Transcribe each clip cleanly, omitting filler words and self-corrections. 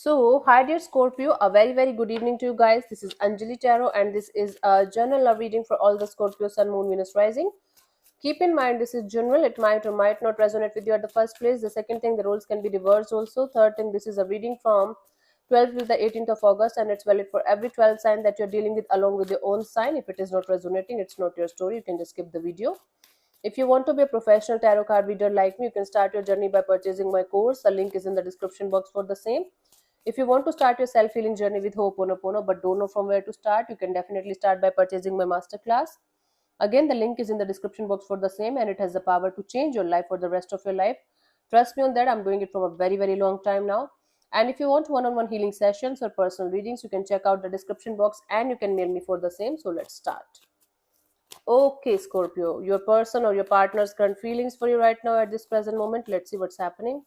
Hi dear Scorpio, a very good evening to you guys. This is Anjali Tarot, and this is a general love reading for all the Scorpio Sun, Moon, Venus rising. Keep in mind this is general; it might or might not resonate with you at the first place. The second thing, the roles can be reversed also. Third thing, this is a reading from 12th to the 18th of August, and it's valid for every 12 sign that you're dealing with along with your own sign. If it is not resonating, it's not your story. You can just skip the video. If you want to be a professional tarot card reader like me, you can start your journey by purchasing my course. The link is in the description box for the same. If you want to start your self healing journey with Ho'oponopono but don't know from where to start, you can definitely start by purchasing my masterclass. Again, the link is in the description box for the same, and it has the power to change your life for the rest of your life. Trust me on that, I'm doing it from a very long time now. And if you want one on one healing sessions or personal readings, you can check out the description box and you can mail me for the same. So let's start. Okay, Scorpio, your person or your partner's current feelings for you right now at this present moment. Let's see what's happening.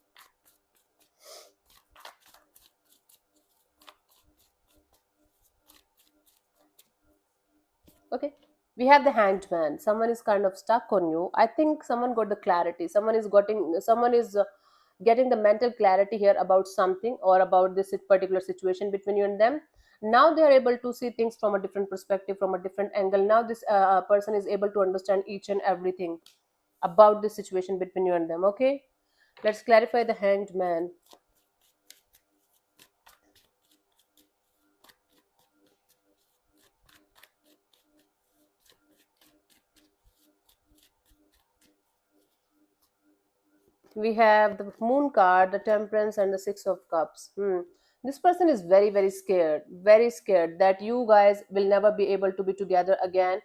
Okay, we have the hanged man. Someone is kind of stuck on you. I think someone got the clarity. Someone is getting the mental clarity here about something or about this particular situation between you and them. Now they are able to see things from a different perspective, from a different angle. Now this person is able to understand each and everything about the situation between you and them. Okay, let's clarify the hanged man. We have the moon card, the temperance, and the six of cups. This person is very scared that you guys will never be able to be together again.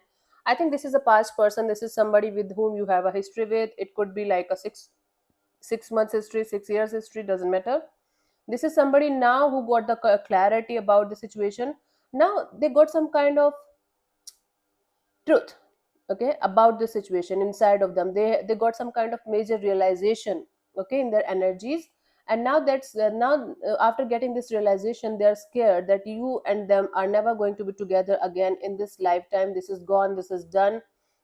I think this is a past person. This is somebody with whom you have a history with. It could be like a six months history, 6 years history, doesn't matter. This is somebody now who got the clarity about the situation. Now they got some kind of truth, okay, about the situation inside of them. They got some kind of major realization, okay, in their energies. And now after getting this realization, they're scared that you and them are never going to be together again in this lifetime. This is gone, this is done.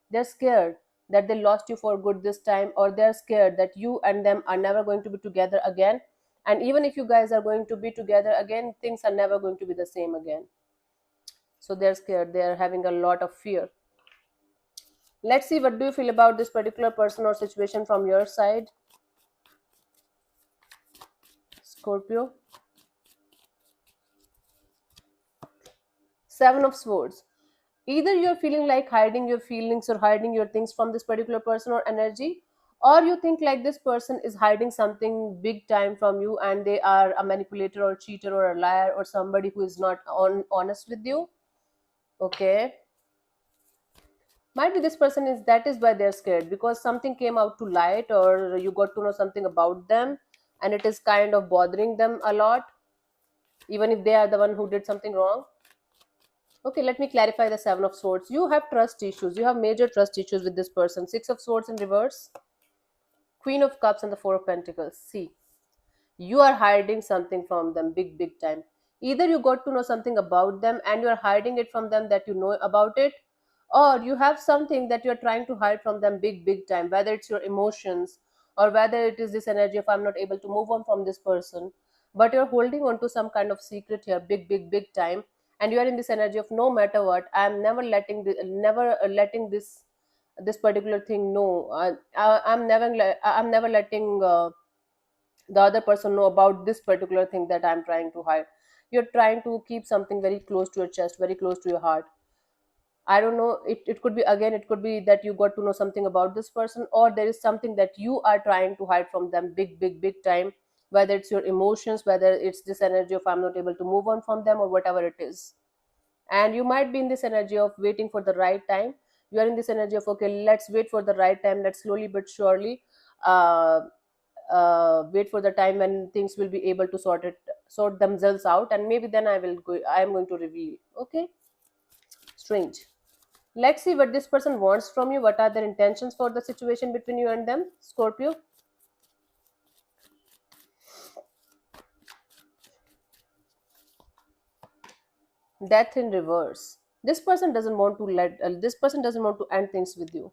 They're scared that they lost you for good this time, or they're scared that you and them are never going to be together again. And even if you guys are going to be together again, things are never going to be the same again. So they're scared, they're having a lot of fear. Let's see, what do you feel about this particular person or situation from your side, Scorpio? Seven of Swords. Either you're feeling like hiding your feelings or hiding your things from this particular person or energy, or you think like this person is hiding something big time from you and they are a manipulator or cheater or a liar or somebody who is not honest with you. Okay, might be this person is, that is why they're scared, because something came out to light or you got to know something about them, and it is kind of bothering them a lot, even if they are the one who did something wrong. Okay, let me clarify the seven of swords. You have trust issues, you have major trust issues with this person. Six of swords in reverse, queen of cups, and the four of pentacles. See, you are hiding something from them, big time. Either you got to know something about them and you are hiding it from them, that you know about it, or you have something that you're trying to hide from them, big time, whether it's your emotions or whether it is this energy of I'm not able to move on from this person, but you're holding on to some kind of secret here, big time. And you are in this energy of no matter what, I'm never letting this particular thing know. I'm never letting the other person know about this particular thing that I'm trying to hide. You're trying to keep something very close to your chest, very close to your heart. I don't know, it could be, again, it could be that you got to know something about this person, or there is something that you are trying to hide from them, big time, whether it's your emotions, whether it's this energy of I'm not able to move on from them, or whatever it is. And you might be in this energy of waiting for the right time. You are in this energy of, okay, let's wait for the right time, let's slowly but surely uh, wait for the time when things will be able to sort themselves out, and maybe then I am going to reveal. Okay, strange. Let's see what this person wants from you. What are their intentions for the situation between you and them, Scorpio? Death in reverse. This person doesn't want to end things with you.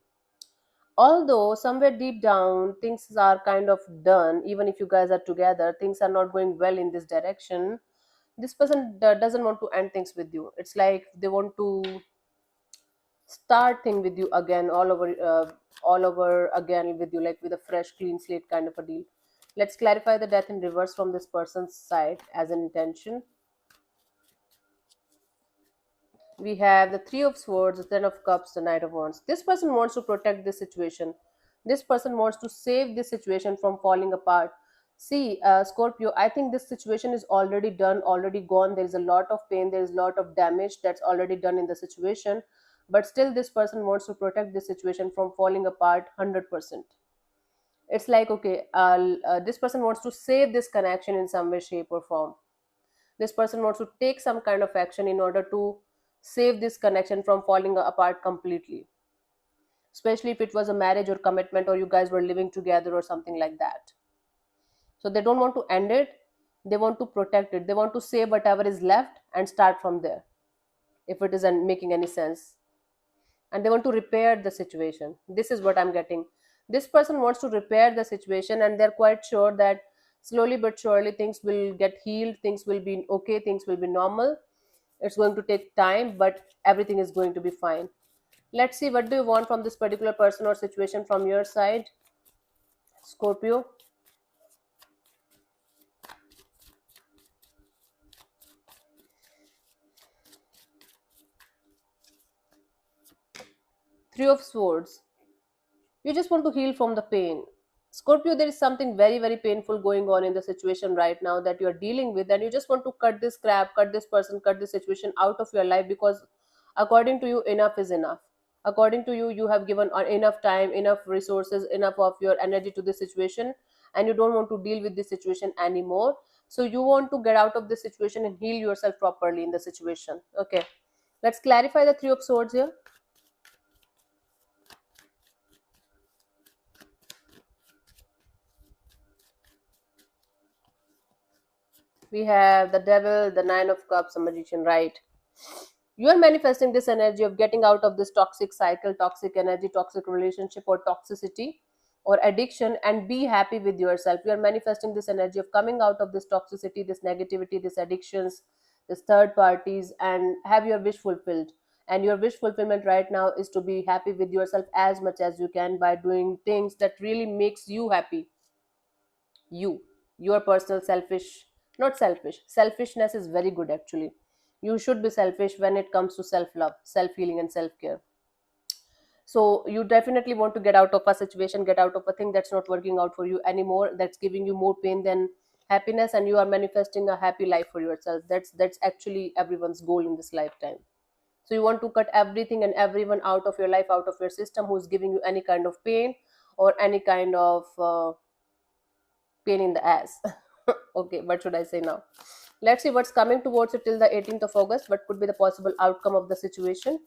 Although somewhere deep down things are kind of done, even if you guys are together, things are not going well in this direction. This person doesn't want to end things with you. It's like they want to start thing with you again, all over again with you, like with a fresh clean slate kind of a deal. Let's clarify the death in reverse from this person's side as an intention. We have the three of swords, the ten of cups, the knight of wands. This person wants to protect this situation. This person wants to save this situation from falling apart. See, Scorpio, I think this situation is already done, already gone. There is a lot of pain, there is a lot of damage that's already done in the situation, but still this person wants to protect this situation from falling apart 100%. It's like, okay, this person wants to save this connection in some way, shape, or form. This person wants to take some kind of action in order to save this connection from falling apart completely, especially if it was a marriage or commitment, or you guys were living together or something like that. So they don't want to end it, they want to protect it, they want to save whatever is left and start from there, if it isn't making any sense. And they want to repair the situation. This is what I'm getting. This person wants to repair the situation, and they're quite sure that slowly but surely things will get healed, things will be okay, things will be normal. It's going to take time, but everything is going to be fine. Let's see, what do you want from this particular person or situation from your side, Scorpio? Three of swords. You just want to heal from the pain. Scorpio, there is something very, very painful going on in the situation right now that you're dealing with, and you just want to cut this crap, cut this person, cut this situation out of your life, because according to you, enough is enough. According to you, you have given enough time, enough resources, enough of your energy to this situation, and you don't want to deal with this situation anymore. So you want to get out of this situation and heal yourself properly in the situation. Okay, let's clarify the three of swords here. We have the devil, the nine of cups, a magician, right? You are manifesting this energy of getting out of this toxic cycle, toxic energy, toxic relationship, or toxicity or addiction, and be happy with yourself. You are manifesting this energy of coming out of this toxicity, this negativity, this addictions, this third parties, and have your wish fulfilled. And your wish fulfillment right now is to be happy with yourself as much as you can by doing things that really makes you happy. You, your personal selfish, not selfish, selfishness is very good actually. You should be selfish when it comes to self love, self healing, and self care. So you definitely want to get out of a situation, get out of a thing that's not working out for you anymore, that's giving you more pain than happiness, and you are manifesting a happy life for yourself. That's actually everyone's goal in this lifetime. So you want to cut everything and everyone out of your life, out of your system, who's giving you any kind of pain or any kind of pain in the ass. Okay, what should I say now? Let's see what's coming towards you till the 18th of August. What could be the possible outcome of the situation?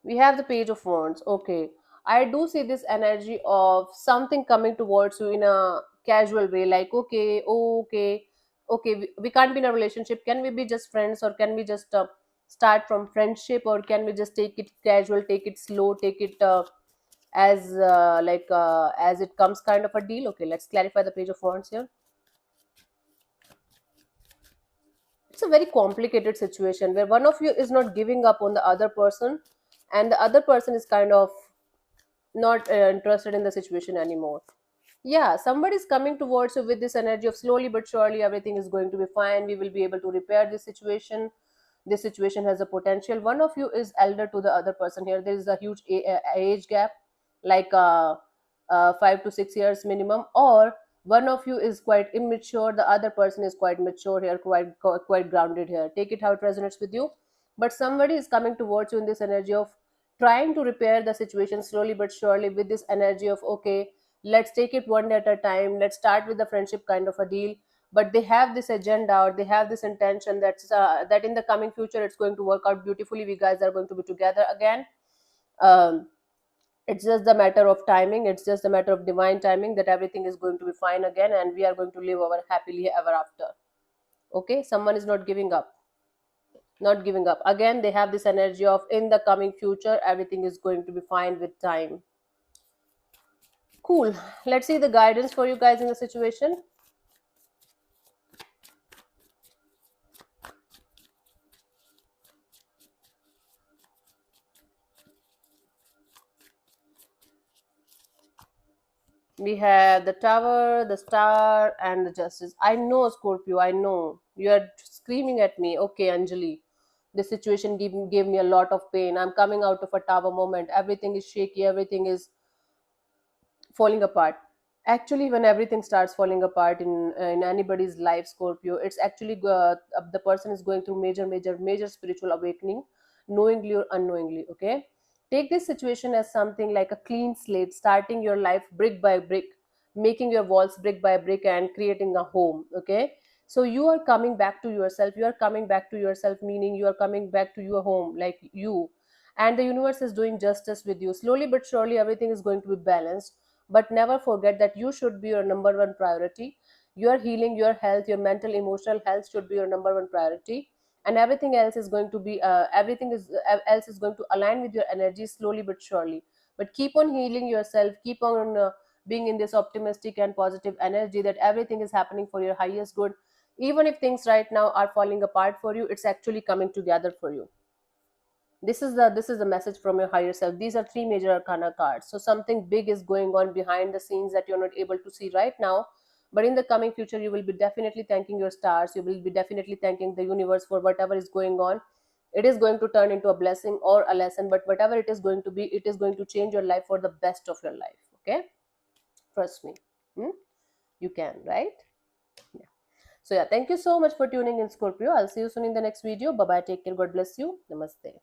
We have the page of wands. Okay, I do see this energy of something coming towards you in a casual way, like, okay, okay, okay, we can't be in a relationship, can we be just friends, or can we just start from friendship, or can we just take it casual, take it slow, take it as it comes kind of a deal. Okay, let's clarify the page of wands here. It's a very complicated situation where one of you is not giving up on the other person, and the other person is kind of not interested in the situation anymore. Yeah, somebody is coming towards you with this energy of slowly but surely everything is going to be fine, we will be able to repair this situation. This situation has a potential. One of you is elder to the other person here. There is a huge age gap, like 5 to 6 years minimum, or one of you is quite immature, the other person is quite mature here, quite grounded here. Take it how it resonates with you. But somebody is coming towards you in this energy of trying to repair the situation slowly but surely, with this energy of, okay, let's take it one day at a time, let's start with the friendship kind of a deal. But they have this agenda, or they have this intention that in the coming future it's going to work out beautifully, we guys are going to be together again. um, It's just the matter of timing, it's just a matter of divine timing, that everything is going to be fine again and we are going to live our happily ever after. Okay, someone is not giving up, not giving up. Again, they have this energy of in the coming future everything is going to be fine with time. Cool. Let's see the guidance for you guys in the situation. We have the Tower, the Star, and the Justice. I know, Scorpio, I know. You are screaming at me. Okay, Anjali. This situation gave me a lot of pain. I'm coming out of a Tower moment. Everything is shaky, everything is falling apart. Actually, when everything starts falling apart in anybody's life, Scorpio, it's actually the person is going through major spiritual awakening, knowingly or unknowingly. Okay, take this situation as something like a clean slate, starting your life brick by brick, making your walls brick by brick and creating a home. Okay, so you are coming back to yourself, you are coming back to yourself, meaning you are coming back to your home, like you, and the universe is doing justice with you. Slowly but surely everything is going to be balanced, but never forget that you should be your number one priority. Your healing, your health, your mental emotional health should be your number one priority, and everything else is going to be else is going to align with your energy slowly but surely. But keep on healing yourself, keep on being in this optimistic and positive energy that everything is happening for your highest good. Even if things right now are falling apart for you, it's actually coming together for you. This is the message from your higher self. These are three major arcana cards, so something big is going on behind the scenes that you're not able to see right now, but in the coming future you will be definitely thanking your stars, you will be definitely thanking the universe for whatever is going on. It is going to turn into a blessing or a lesson, but whatever it is going to be, it is going to change your life for the best of your life. Okay, trust me. Hmm? You can, right? Yeah. So yeah, thank you so much for tuning in, Scorpio. I'll see you soon in the next video. Bye bye, take care, God bless you, namaste.